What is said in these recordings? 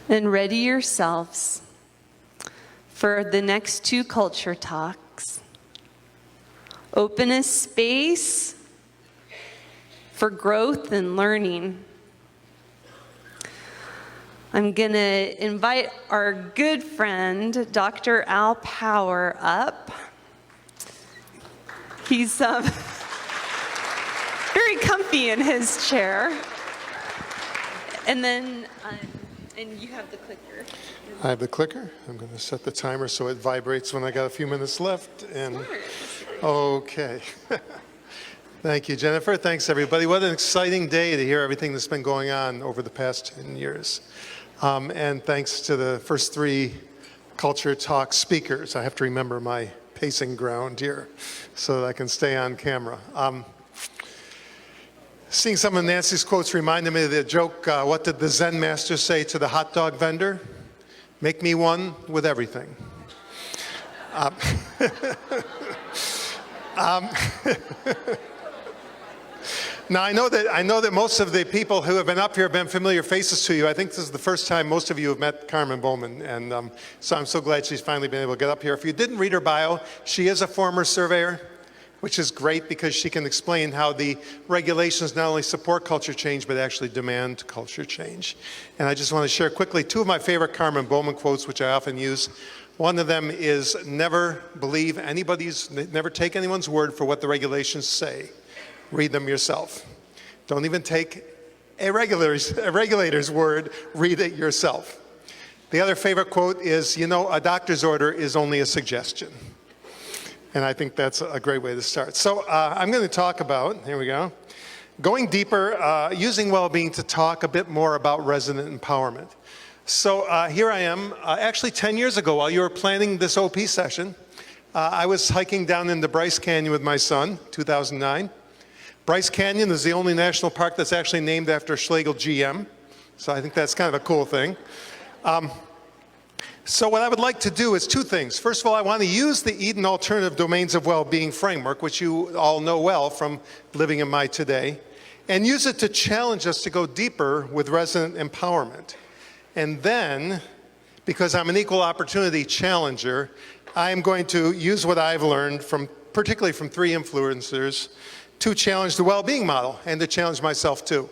And ready yourselves for the next 2 culture talks. Open a space for growth and learning. I'm going to invite our good friend, Dr. Al Power, up. He's very comfy in his chair. And then, and you have the clicker. I have the clicker. I'm going to set the timer so it vibrates when I got a few minutes left. And okay. Thank you, Jennifer. Thanks, everybody. What an exciting day to hear everything that's been going on over the past 10 years. And thanks to the first 3 Culture Talk speakers. I have to remember my pacing ground here so that I can stay on camera. Seeing some of Nancy's quotes reminded me of the joke, what did the Zen master say to the hot dog vendor? Make me one with everything. Now, I know that most of the people who have been up here have been familiar faces to you. I think this is the first time most of you have met Carmen Bowman, and so I'm so glad she's finally been able to get up here. If you didn't read her bio, she is a former surveyor, which is great because she can explain how the regulations not only support culture change, but actually demand culture change. And I just want to share quickly 2 of my favorite Carmen Bowman quotes, which I often use. One of them is, never take anyone's word for what the regulations say. Read them yourself. Don't even take a regulator's word, read it yourself. The other favorite quote is, a doctor's order is only a suggestion. And I think that's a great way to start. So I'm going to talk about, here we go, going deeper, using well-being to talk a bit more about resident empowerment. So here I am, actually 10 years ago while you were planning this OP session, I was hiking down in the Bryce Canyon with my son, 2009. Bryce Canyon is the only national park that's actually named after Schlegel GM. So I think that's kind of a cool thing. So what I would like to do is 2 things. First of all, I want to use the Eden Alternative Domains of Well-Being framework, which you all know well from living in my today, and use it to challenge us to go deeper with resident empowerment. And then, because I'm an equal opportunity challenger, I'm going to use what I've learned particularly from 3 influencers, to challenge the well-being model and to challenge myself too.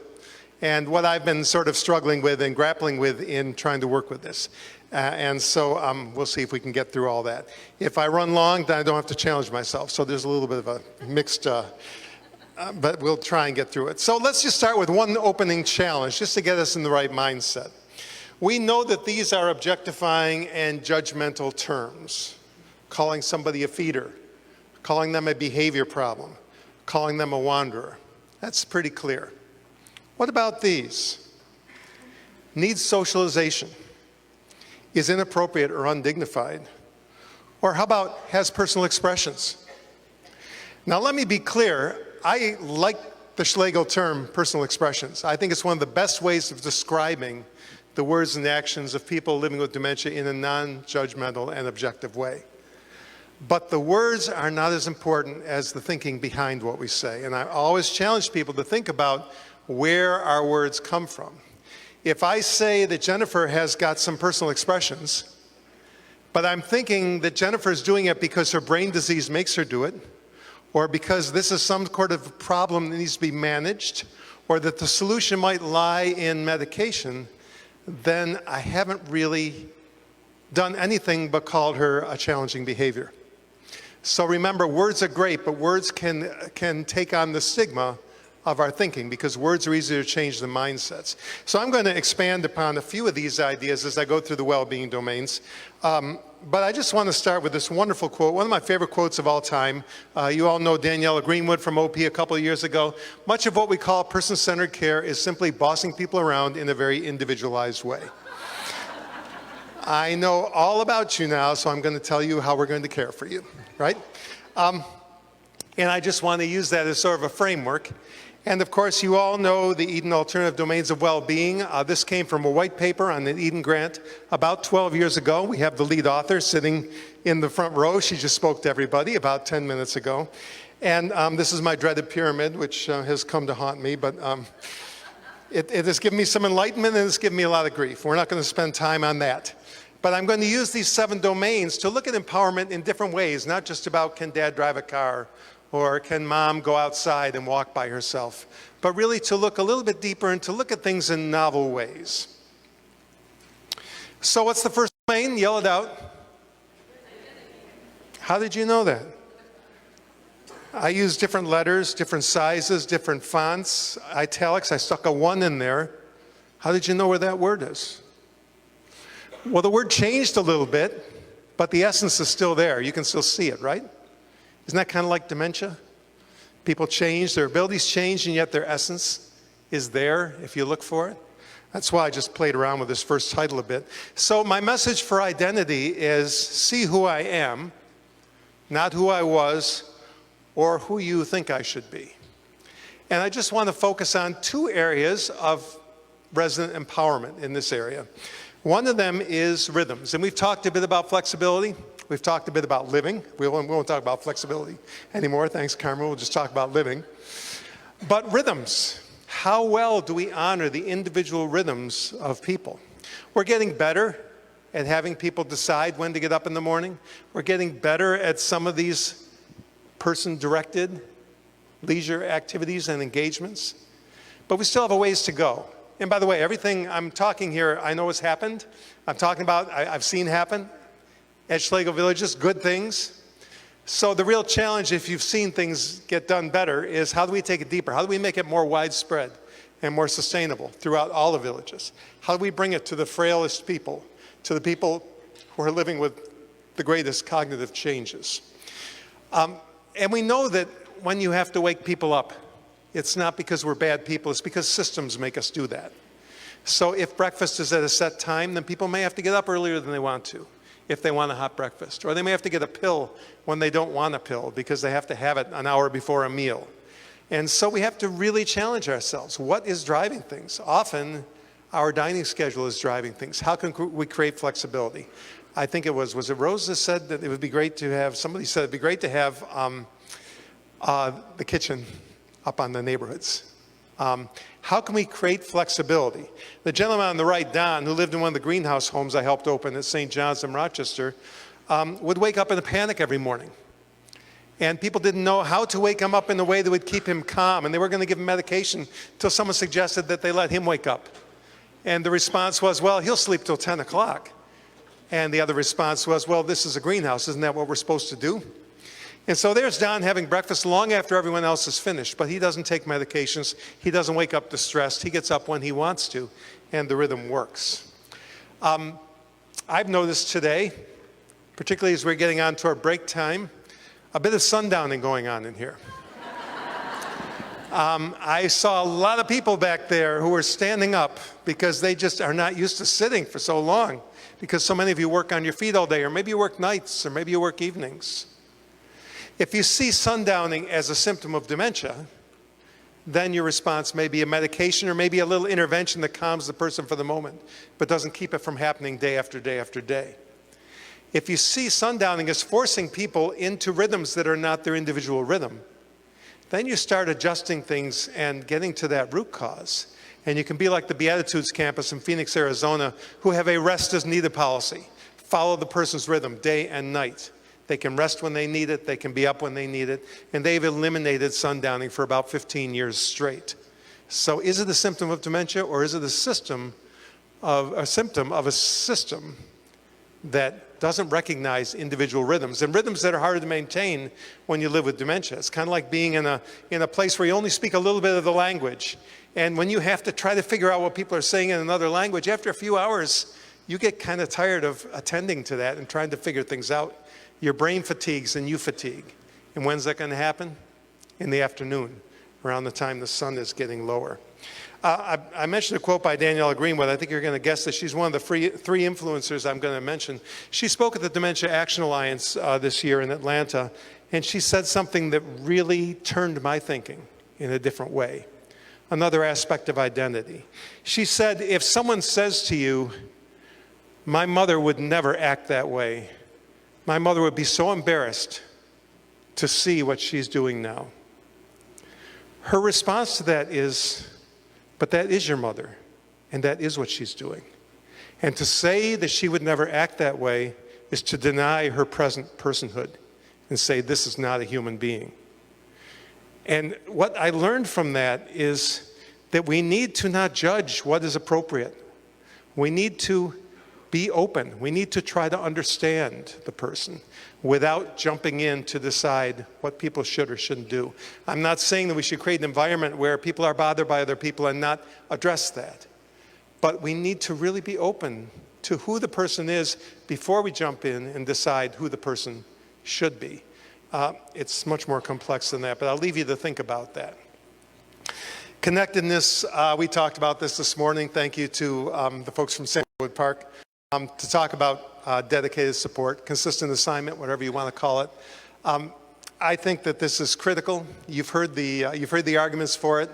And what I've been sort of struggling with and grappling with in trying to work with this. And so we'll see if we can get through all that. If I run long, then I don't have to challenge myself. So there's a little bit of a mixed, but we'll try and get through it. So let's just start with one opening challenge, just to get us in the right mindset. We know that these are objectifying and judgmental terms. Calling somebody a feeder, calling them a behavior problem, calling them a wanderer. That's pretty clear. What about these? Needs socialization, is inappropriate or undignified. Or how about has personal expressions? Now let me be clear, I like the Schlegel term personal expressions. I think it's one of the best ways of describing the words and actions of people living with dementia in a non-judgmental and objective way. But the words are not as important as the thinking behind what we say. And I always challenge people to think about where our words come from. If I say that Jennifer has got some personal expressions, but I'm thinking that Jennifer is doing it because her brain disease makes her do it, or because this is some sort of problem that needs to be managed, or that the solution might lie in medication, then I haven't really done anything but called her a challenging behavior. So remember, words are great, but words can take on the stigma of our thinking because words are easier to change than mindsets. So I'm going to expand upon a few of these ideas as I go through the well-being domains. But I just want to start with this wonderful quote, one of my favorite quotes of all time. You all know Daniela Greenwood from OP a couple of years ago. Much of what we call person-centered care is simply bossing people around in a very individualized way. I know all about you now, so I'm going to tell you how we're going to care for you, right? And I just want to use that as sort of a framework. And of course, you all know the Eden Alternative Domains of Well-Being. This came from a white paper on an Eden grant about 12 years ago. We have the lead author sitting in the front row. She just spoke to everybody about 10 minutes ago. And this is my dreaded pyramid, which has come to haunt me. But It has given me some enlightenment and it's given me a lot of grief. We're not going to spend time on that. But I'm going to use these 7 domains to look at empowerment in different ways, not just about can dad drive a car or can mom go outside and walk by herself, but really to look a little bit deeper and to look at things in novel ways. So what's the first domain? Yell it out. How did you know that? I use different letters, different sizes, different fonts, italics. I stuck a 1 in there. How did you know where that word is? Well, the word changed a little bit, but the essence is still there. You can still see it, right? Isn't that kind of like dementia? People change, their abilities change, and yet their essence is there if you look for it. That's why I just played around with this first title a bit. So my message for identity is see who I am, not who I was, or who you think I should be. And I just want to focus on 2 areas of resident empowerment in this area. One of them is rhythms, and we've talked a bit about flexibility. We've talked a bit about living. We won't talk about flexibility anymore, thanks Carmen, we'll just talk about living. But rhythms, how well do we honor the individual rhythms of people? We're getting better at having people decide when to get up in the morning. We're getting better at some of these person-directed leisure activities and engagements, but we still have a ways to go. And by the way, everything I'm talking here, I know has happened. I'm talking about, I've seen happen. Edgeschlegel Villages, good things. So the real challenge, if you've seen things get done better, is how do we take it deeper? How do we make it more widespread and more sustainable throughout all the villages? How do we bring it to the frailest people, to the people who are living with the greatest cognitive changes? And we know that when you have to wake people up, it's not because we're bad people, it's because systems make us do that. So if breakfast is at a set time, then people may have to get up earlier than they want to, if they want a hot breakfast. Or they may have to get a pill when they don't want a pill because they have to have it an hour before a meal. And so we have to really challenge ourselves. What is driving things? Often our dining schedule is driving things. How can we create flexibility? I think it was it Rose that said that it would be great to have, somebody said it'd be great to have the kitchen up on the neighborhoods. How can we create flexibility? The gentleman on the right, Don, who lived in one of the greenhouse homes I helped open at St. John's in Rochester, would wake up in a panic every morning. And people didn't know how to wake him up in a way that would keep him calm. And they were going to give him medication until someone suggested that they let him wake up. And the response was, well, he'll sleep till 10 o'clock. And the other response was, well, this is a greenhouse. Isn't that what we're supposed to do? And so there's Don having breakfast long after everyone else is finished, but he doesn't take medications. He doesn't wake up distressed. He gets up when he wants to, and the rhythm works. I've noticed today, particularly as we're getting on to our break time, a bit of sundowning going on in here. I saw a lot of people back there who were standing up because they just are not used to sitting for so long, because so many of you work on your feet all day, or maybe you work nights, or maybe you work evenings. If you see sundowning as a symptom of dementia, then your response may be a medication or maybe a little intervention that calms the person for the moment, but doesn't keep it from happening day after day after day. If you see sundowning as forcing people into rhythms that are not their individual rhythm, then you start adjusting things and getting to that root cause. And you can be like the Beatitudes campus in Phoenix, Arizona, who have a rest as needed policy. Follow the person's rhythm day and night. They can rest when they need it, they can be up when they need it, and they've eliminated sundowning for about 15 years straight. So is it a symptom of dementia, or is it a symptom of a system that doesn't recognize individual rhythms, and rhythms that are harder to maintain when you live with dementia? It's kind of like being in a place where you only speak a little bit of the language, and when you have to try to figure out what people are saying in another language, after a few hours, you get kind of tired of attending to that and trying to figure things out. Your brain fatigues and you fatigue. And when's that going to happen? In the afternoon, around the time the sun is getting lower. I mentioned a quote by Daniela Greenwood. I think you're going to guess that she's one of the three influencers I'm going to mention. She spoke at the Dementia Action Alliance this year in Atlanta, and she said something that really turned my thinking in a different way. Another aspect of identity. She said, if someone says to you, my mother would never act that way, my mother would be so embarrassed to see what she's doing now. Her response to that is, But that is your mother, and that is what she's doing. And to say that she would never act that way is to deny her present personhood and say this is not a human being. And what I learned from that is that we need to not judge what is appropriate. We need to be open. We need to try to understand the person without jumping in to decide what people should or shouldn't do. I'm not saying that we should create an environment where people are bothered by other people and not address that. But we need to really be open to who the person is before we jump in and decide who the person should be. It's much more complex than that, but I'll leave you to think about that. Connectedness, we talked about this morning. Thank you to the folks from Sandwood Park to talk about dedicated support, consistent assignment, whatever you want to call it. I think that this is critical. You've heard the arguments for it.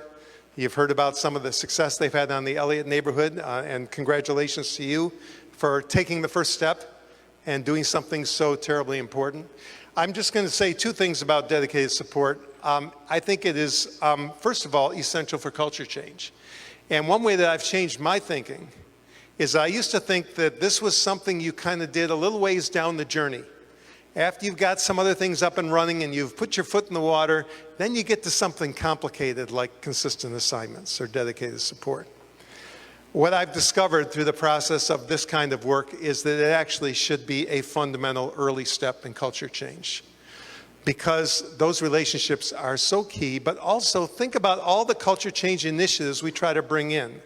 You've heard about some of the success they've had on the Elliott neighborhood, and congratulations to you for taking the first step and doing something so terribly important. I'm just going to say two things about dedicated support. I think it is, first of all, essential for culture change. And one way that I've changed my thinking is I used to think that this was something you kind of did a little ways down the journey. After you've got some other things up and running and you've put your foot in the water, then you get to something complicated like consistent assignments or dedicated support. What I've discovered through the process of this kind of work is that it actually should be a fundamental early step in culture change, because those relationships are so key. But also think about all the culture change initiatives we try to bring in.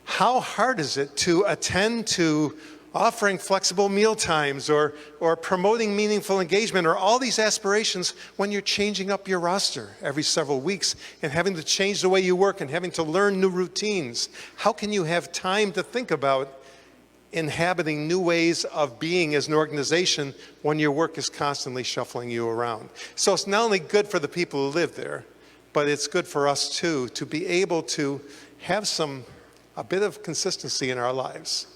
How hard is it to attend to offering flexible meal times or promoting meaningful engagement or all these aspirations when you're changing up your roster every several weeks and having to change the way you work and having to learn new routines? How can you have time to think about inhabiting new ways of being as an organization when your work is constantly shuffling you around? So it's not only good for the people who live there, but it's good for us too, to be able to have a bit of consistency in our lives.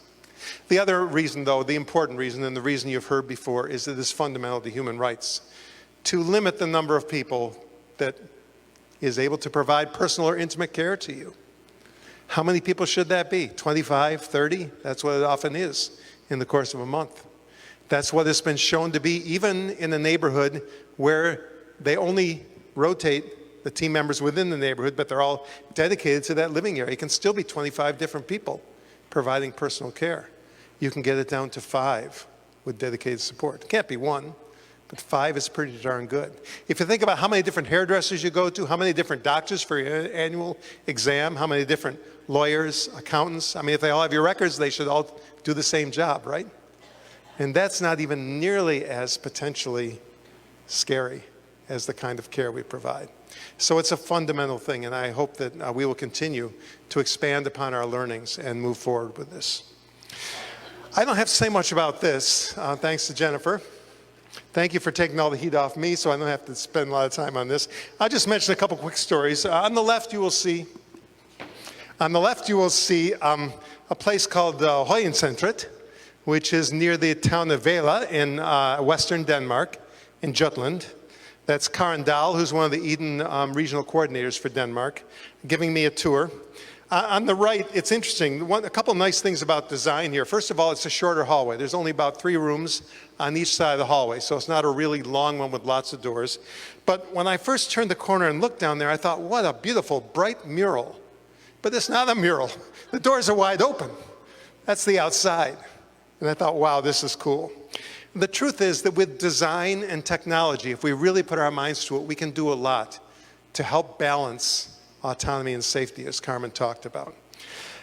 The other reason, though, the important reason, and the reason you've heard before, is that it's fundamental to human rights to limit the number of people that is able to provide personal or intimate care to you. How many people should that be? 25, 30? That's what it often is in the course of a month. That's what it's been shown to be, even in a neighborhood where they only rotate the team members within the neighborhood, but they're all dedicated to that living area. It can still be 25 different people providing personal care. You can get it down to 5 with dedicated support. It can't be 1, but 5 is pretty darn good. If you think about how many different hairdressers you go to, how many different doctors for your annual exam, how many different lawyers, accountants, I mean, if they all have your records, they should all do the same job, right? And that's not even nearly as potentially scary as the kind of care we provide. So it's a fundamental thing, and I hope that we will continue to expand upon our learnings and move forward with this. I don't have to say much about this, thanks to Jennifer. Thank you for taking all the heat off me, so I don't have to spend a lot of time on this. I'll just mention a couple quick stories. On the left, you will see a place called Høyencentret, which is near the town of Vela in western Denmark, in Jutland. That's Karen Dahl, who's one of the Eden regional coordinators for Denmark, giving me a tour. On the right, it's interesting. A couple nice things about design here. First of all, it's a shorter hallway. There's only about 3 rooms on each side of the hallway, so it's not a really long one with lots of doors. But when I first turned the corner and looked down there, I thought, what a beautiful, bright mural. But it's not a mural. The doors are wide open. That's the outside. And I thought, wow, this is cool. The truth is that with design and technology, if we really put our minds to it, we can do a lot to help balance autonomy and safety, as Carmen talked about.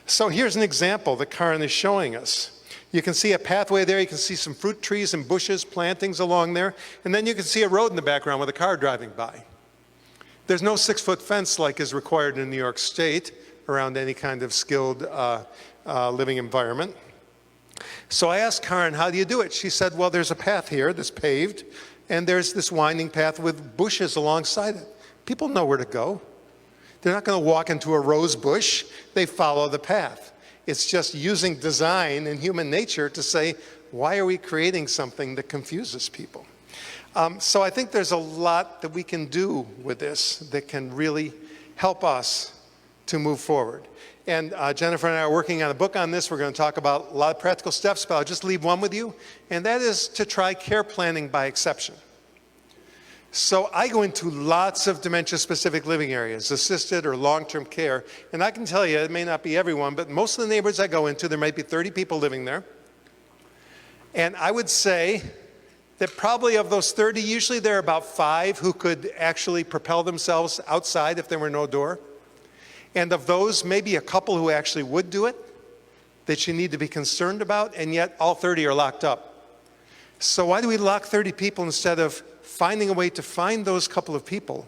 So here's an example that Karen is showing us. You can see a pathway there. You can see some fruit trees and bushes, plantings along there. And then you can see a road in the background with a car driving by. There's no 6-foot fence like is required in New York State around any kind of skilled living environment. So I asked Karen, how do you do it? She said, well, there's a path here that's paved, and there's this winding path with bushes alongside it. People know where to go. They're not going to walk into a rose bush. They follow the path. It's just using design and human nature to say, why are we creating something that confuses people? So I think there's a lot that we can do with this that can really help us to move forward. And Jennifer and I are working on a book on this. We're going to talk about a lot of practical steps, but I'll just leave one with you, and that is to try care planning by exception. So I go into lots of dementia-specific living areas, assisted or long-term care, and I can tell you, it may not be everyone, but most of the neighborhoods I go into, there might be 30 people living there. And I would say that probably of those 30, usually there are about 5 who could actually propel themselves outside if there were no door. And of those, maybe a couple who actually would do it, that you need to be concerned about, and yet all 30 are locked up. So why do we lock 30 people instead of finding a way to find those couple of people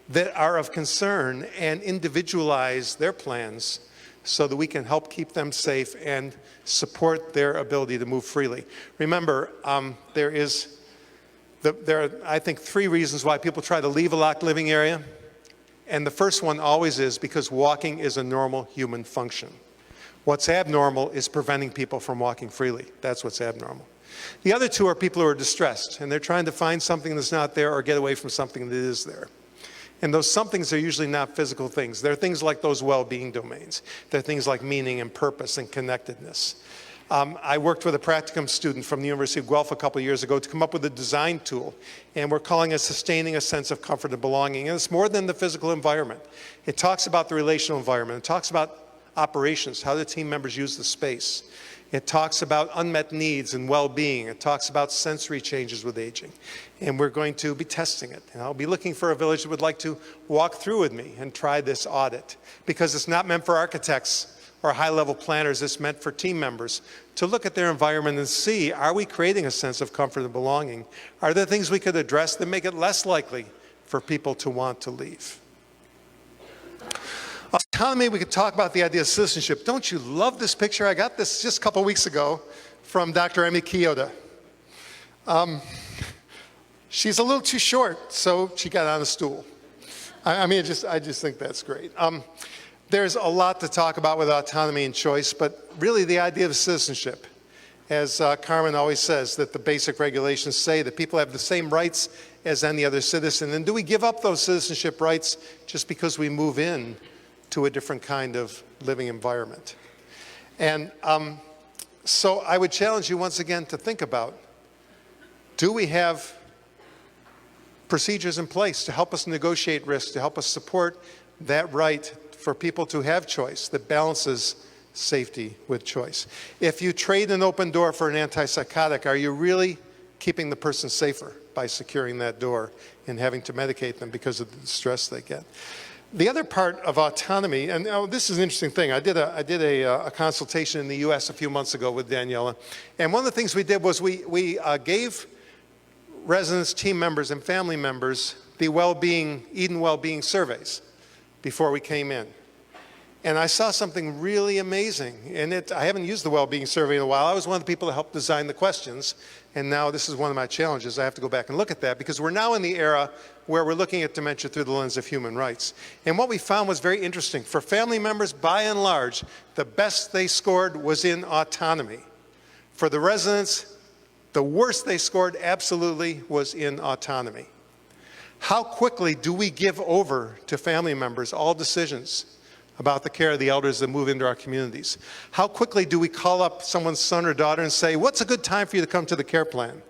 that are of concern and individualize their plans so that we can help keep them safe and support their ability to move freely? Remember, there are, I think, 3 reasons why people try to leave a locked living area. And the first one always is because walking is a normal human function. What's abnormal is preventing people from walking freely. That's what's abnormal. The other 2 are people who are distressed, and they're trying to find something that's not there or get away from something that is there. And those somethings are usually not physical things. They're things like those well-being domains. They're things like meaning and purpose and connectedness. I worked with a practicum student from the University of Guelph a couple of years ago to come up with a design tool, and we're calling it sustaining a sense of comfort and belonging. And it's more than the physical environment. It talks about the relational environment. It talks about operations, how the team members use the space. It talks about unmet needs and well-being. It talks about sensory changes with aging. And we're going to be testing it. And I'll be looking for a village that would like to walk through with me and try this audit, because it's not meant for architects or high-level planners. It's meant for team members to look at their environment and see, are we creating a sense of comfort and belonging? Are there things we could address that make it less likely for people to want to leave? Autonomy, we could talk about the idea of citizenship. Don't you love this picture? I got this just a couple weeks ago from Dr. Emi Kyoto. She's a little too short, so she got on a stool. I just think that's great. There's a lot to talk about with autonomy and choice, but really the idea of citizenship, as Carmen always says, that the basic regulations say that people have the same rights as any other citizen. And do we give up those citizenship rights just because we move in to a different kind of living environment? And so I would challenge you once again to think about, do we have procedures in place to help us negotiate risk, to help us support that right for people to have choice that balances safety with choice? If you trade an open door for an antipsychotic, are you really keeping the person safer by securing that door and having to medicate them because of the distress they get? The other part of autonomy, and this is an interesting thing. I did a consultation in the U.S. a few months ago with Daniela, and one of the things we did was we gave residents, team members, and family members the Eden well-being surveys before we came in. And I saw something really amazing. And I haven't used the well-being survey in a while. I was one of the people that helped design the questions. And now this is one of my challenges. I have to go back and look at that, because we're now in the era where we're looking at dementia through the lens of human rights. And what we found was very interesting. For family members, by and large, the best they scored was in autonomy. For the residents, the worst they scored absolutely was in autonomy. How quickly do we give over to family members all decisions about the care of the elders that move into our communities? How quickly do we call up someone's son or daughter and say, what's a good time for you to come to the care plan?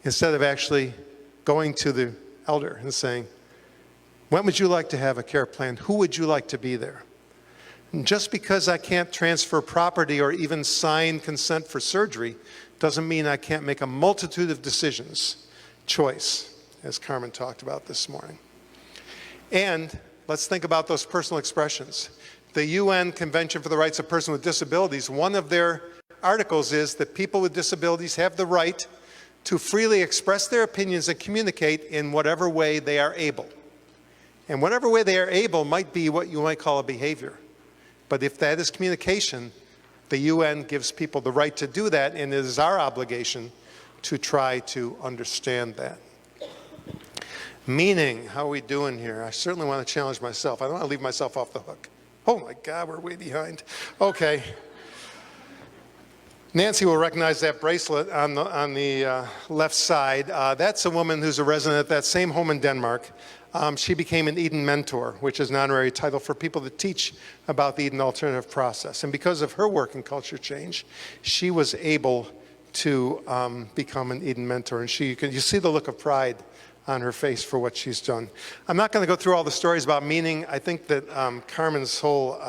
Instead of actually going to the elder and saying, when would you like to have a care plan? Who would you like to be there? And just because I can't transfer property or even sign consent for surgery doesn't mean I can't make a multitude of decisions. Choice, as Carmen talked about this morning. And let's think about those personal expressions. The UN Convention for the Rights of Persons with Disabilities, one of their articles is that people with disabilities have the right to freely express their opinions and communicate in whatever way they are able. And whatever way they are able might be what you might call a behavior. But if that is communication, the UN gives people the right to do that, and it is our obligation to try to understand that. Meaning, how are we doing here? I certainly want to challenge myself. I don't want to leave myself off the hook. Oh my God, we're way behind. Okay. Nancy will recognize that bracelet on the left side. That's a woman who's a resident at that same home in Denmark. she became an Eden Mentor, which is an honorary title for people that teach about the Eden alternative process. And because of her work in culture change, she was able to become an Eden Mentor. And you see the look of pride on her face for what she's done. I'm not going to go through all the stories about meaning. I think that Carmen's whole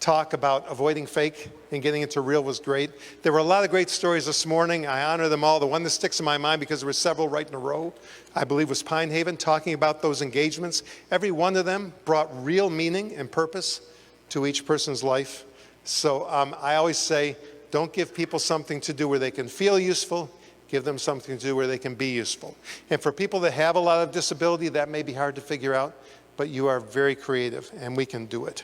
talk about avoiding fake and getting into real was great. There were a lot of great stories this morning. I honor them all. The one that sticks in my mind, because there were several right in a row, I believe was Pine Haven, talking about those engagements. Every one of them brought real meaning and purpose to each person's life. So I always say, don't give people something to do where they can feel useful. Give them something to do where they can be useful. And for people that have a lot of disability, that may be hard to figure out, but you are very creative, and we can do it.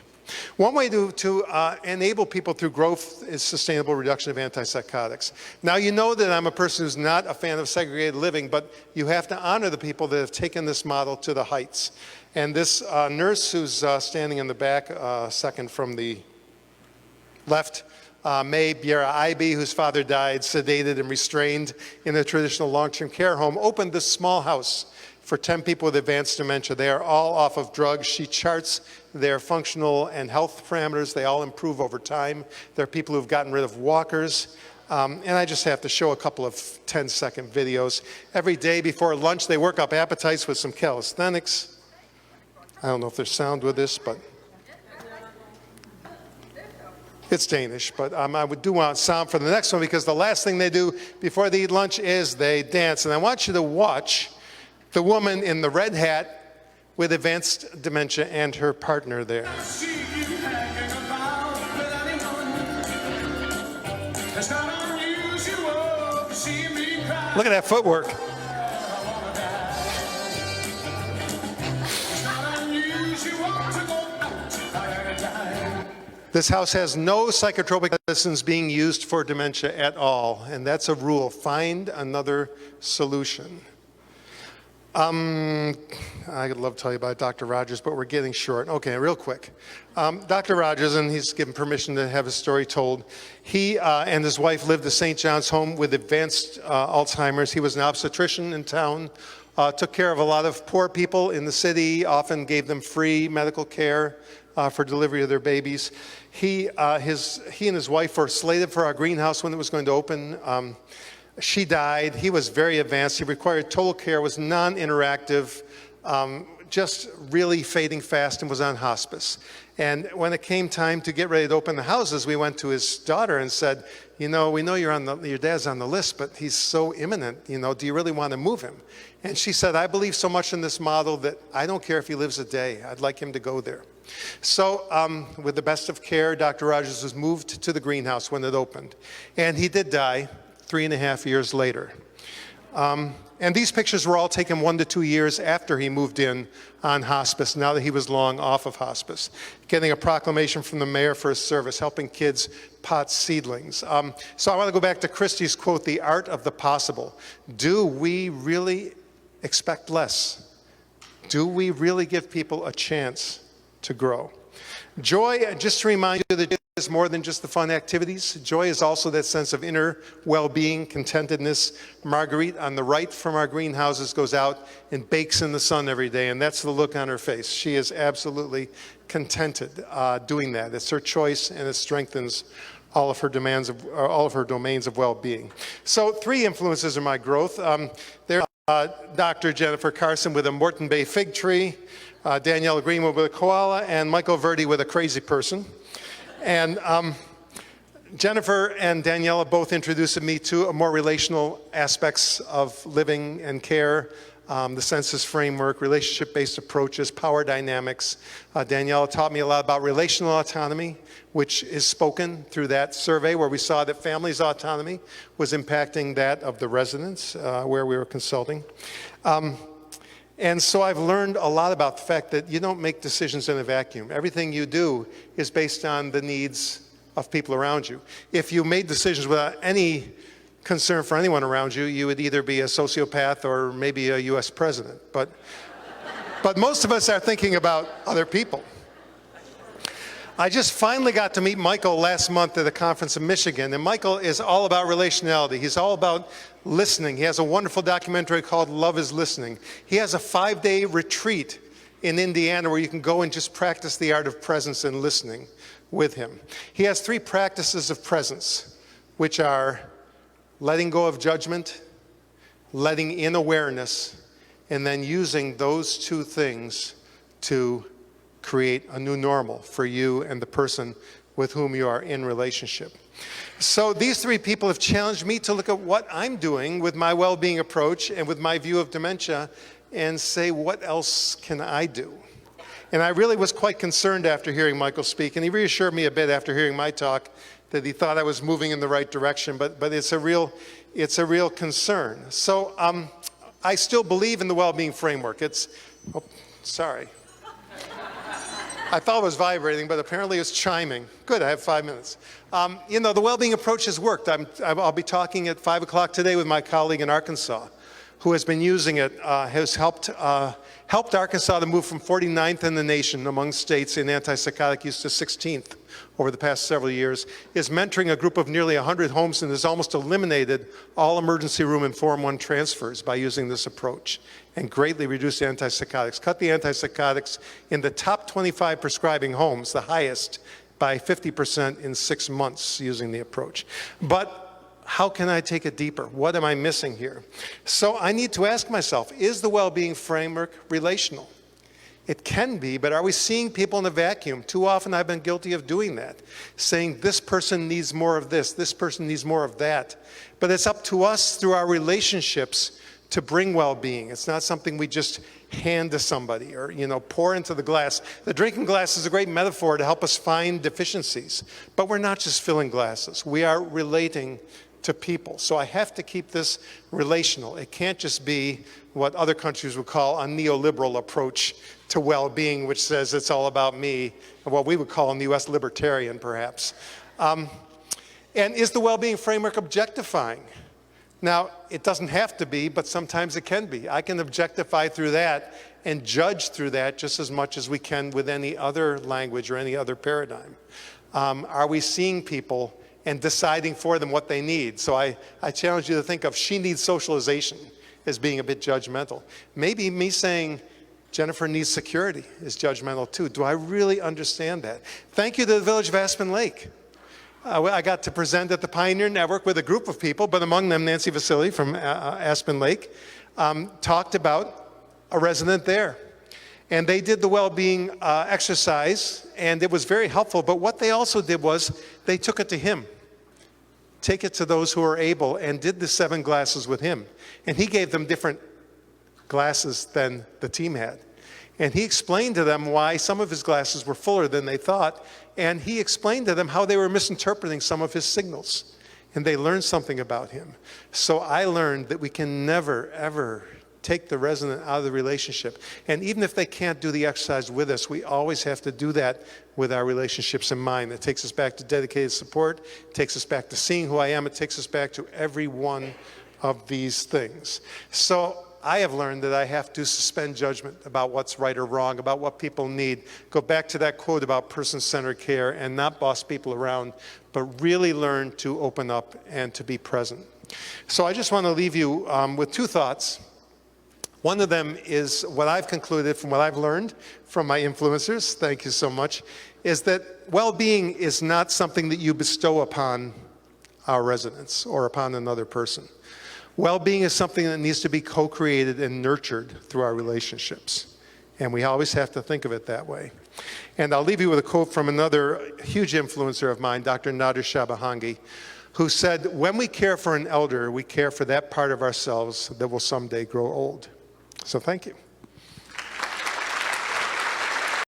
One way to enable people through growth is sustainable reduction of antipsychotics. Now, you know that I'm a person who's not a fan of segregated living, but you have to honor the people that have taken this model to the heights. And this nurse who's standing in the back, second from the left, May Biera-Ibe, whose father died sedated and restrained in a traditional long-term care home, opened this small house for 10 people with advanced dementia. They are all off of drugs. She charts their functional and health parameters. They all improve over time. There are people who've gotten rid of walkers. And I just have to show a couple of 10-second videos. Every day before lunch, they work up appetites with some calisthenics. I don't know if there's sound with this, but it's Danish, but I do want sound for the next one, because the last thing they do before they eat lunch is they dance. And I want you to watch the woman in the red hat with advanced dementia and her partner there. Look at that footwork. This house has no psychotropic medicines being used for dementia at all, and that's a rule. Find another solution. I'd love to tell you about Dr. Rogers, but we're getting short. Okay, real quick. Dr. Rogers, and he's given permission to have his story told, he and his wife lived at St. John's Home with advanced Alzheimer's. He was an obstetrician in town, took care of a lot of poor people in the city, often gave them free medical care for delivery of their babies. He and his wife were slated for our greenhouse when it was going to open. She died. He was very advanced. He required total care, was non-interactive, just really fading fast, and was on hospice. And when it came time to get ready to open the houses, we went to his daughter and said, you know, we know your dad's on the list, but he's so imminent, you know, do you really want to move him? And she said, I believe so much in this model that I don't care if he lives a day. I'd like him to go there. So with the best of care, Dr. Rogers was moved to the greenhouse when it opened. And he did die 3.5 years later. And these pictures were all taken 1 to 2 years after he moved in on hospice, now that he was long off of hospice. Getting a proclamation from the mayor for his service, helping kids pot seedlings. So I want to go back to Christie's quote, the art of the possible. Do we really expect less? Do we really give people a chance to grow? Joy, just to remind you that it's more than just the fun activities. Joy is also that sense of inner well-being, contentedness. Marguerite on the right from our greenhouses goes out and bakes in the sun every day, and that's the look on her face. She is absolutely contented doing that. It's her choice, and it strengthens all of her domains of well-being. So 3 influences in my growth. There's Dr. Jennifer Carson with a Morton Bay fig tree, Daniela Greenwood with a koala, and Michael Verdi with a crazy person. And Jennifer and Daniela both introduced me to more relational aspects of living and care, the census framework, relationship-based approaches, power dynamics. Daniela taught me a lot about relational autonomy, which is spoken through that survey where we saw that families' autonomy was impacting that of the residents where we were consulting. And so I've learned a lot about the fact that you don't make decisions in a vacuum. Everything you do is based on the needs of people around you. If you made decisions without any concern for anyone around you, you would either be a sociopath or maybe a US president. But most of us are thinking about other people. I just finally got to meet Michael last month at a conference in Michigan, and Michael is all about relationality. He's all about listening. He has a wonderful documentary called Love is Listening. He has a 5-day retreat in Indiana where you can go and just practice the art of presence and listening with him. He has 3 practices of presence, which are letting go of judgment, letting in awareness, and then using those 2 things to create a new normal for you and the person with whom you are in relationship. So these 3 people have challenged me to look at what I'm doing with my well-being approach and with my view of dementia and say, what else can I do? And I really was quite concerned after hearing Michael speak, and he reassured me a bit after hearing my talk that he thought I was moving in the right direction, but it's a real concern. So I still believe in the well-being framework. Sorry. I thought it was vibrating, but apparently it's chiming. Good, I have 5 minutes. The well-being approach has worked. I'll be talking at 5 o'clock today with my colleague in Arkansas, who has been using it, has helped Arkansas to move from 49th in the nation among states in antipsychotic use to 16th over the past several years, is mentoring a group of nearly 100 homes and has almost eliminated all emergency room and Form 1 transfers by using this approach and greatly reduced antipsychotics. Cut the antipsychotics in the top 25 prescribing homes, the highest, by 50% in 6 months using the approach. But how can I take it deeper? What am I missing here? So I need to ask myself, is the well-being framework relational? It can be, but are we seeing people in a vacuum? Too often I've been guilty of doing that, saying this person needs more of this person needs more of that. But it's up to us through our relationships to bring well-being. It's not something we just hand to somebody or, pour into the glass. The drinking glass is a great metaphor to help us find deficiencies, but we're not just filling glasses. We are relating to people. So I have to keep this relational. It can't just be what other countries would call a neoliberal approach to well-being, which says it's all about me, and what we would call in the US libertarian, perhaps. And is the well-being framework objectifying? Now, it doesn't have to be, but sometimes it can be. I can objectify through that and judge through that just as much as we can with any other language or any other paradigm. Are we seeing people and deciding for them what they need? So I challenge you to think of she needs socialization as being a bit judgmental. Maybe me saying Jennifer needs security is judgmental too. Do I really understand that? Thank you to the Village of Aspen Lake. I got to present at the Pioneer Network with a group of people, but among them Nancy Vasili from Aspen Lake talked about a resident there. And they did the well-being exercise, and it was very helpful. But what they also did was they took it to him. Take it to those who are able, and did the 7 glasses with him. And he gave them different glasses than the team had. And he explained to them why some of his glasses were fuller than they thought. And he explained to them how they were misinterpreting some of his signals. And they learned something about him. So I learned that we can never, ever take the resident out of the relationship. And even if they can't do the exercise with us, we always have to do that with our relationships in mind. It takes us back to dedicated support. It takes us back to seeing who I am. It takes us back to every one of these things. So I have learned that I have to suspend judgment about what's right or wrong, about what people need. Go back to that quote about person-centered care and not boss people around, but really learn to open up and to be present. So I just want to leave you with 2 thoughts. One of them is what I've concluded from what I've learned from my influencers, thank you so much, is that well-being is not something that you bestow upon our residents or upon another person. Well-being is something that needs to be co-created and nurtured through our relationships. And we always have to think of it that way. And I'll leave you with a quote from another huge influencer of mine, Dr. Nader Shabahangi, who said, when we care for an elder, we care for that part of ourselves that will someday grow old. So thank you.